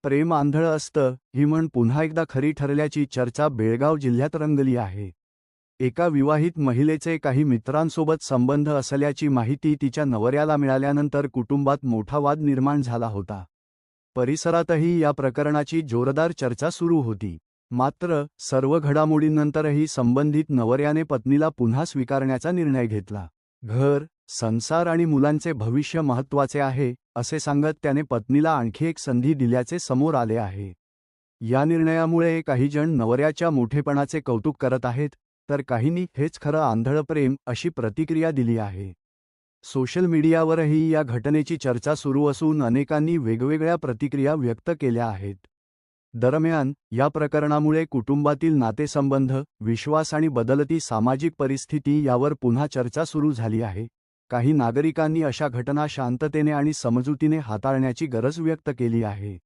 प्रेम आंधळं असतं ही म्हण पुन्हा एकदा खरी ठरल्याची चर्चा बेळगाव जिल्ह्यात रंगली आहे। एका विवाहित महिलेचे काही मित्रांसोबत संबंध असल्याची माहिती तिच्या नवऱ्याला मिळाल्यानंतर कुटुंबात मोठा वाद निर्माण झाला होता। परिसरातही या प्रकरणाची जोरदार चर्चा सुरू होती। मात्र सर्व घडामोडींनंतरही संबंधित नवऱ्याने पत्नीला पुन्हा स्वीकारण्याचा निर्णय घेतला। घर, संसार आणि मुलांचे भविष्य महत्त्वाचे आहे असे सांगत त्याने पत्नीला आणखी एक संधी दिल्याचे समोर आले आहे। या निर्णयामुळे काही जण नवऱ्याच्या मोठेपणाचे कौतुक करत आहेत, तर काहींनी हेच खरं आंधळं प्रेम अशी प्रतिक्रिया दिली आहे। सोशल मीडियावरही या घटनेची चर्चा सुरू असून अनेकांनी वेगवेगळ्या प्रतिक्रिया व्यक्त केल्या आहेत। दरम्यान या प्रकरणामुळे कुटुंबातील नातेसंबंध, विश्वास आणि बदलती सामाजिक परिस्थिती यावर पुन्हा चर्चा सुरू झाली आहे। काही नागरिकांनी अशा घटना शांततेने आणि समजुतीने हाताळण्याची गरज व्यक्त केली आहे।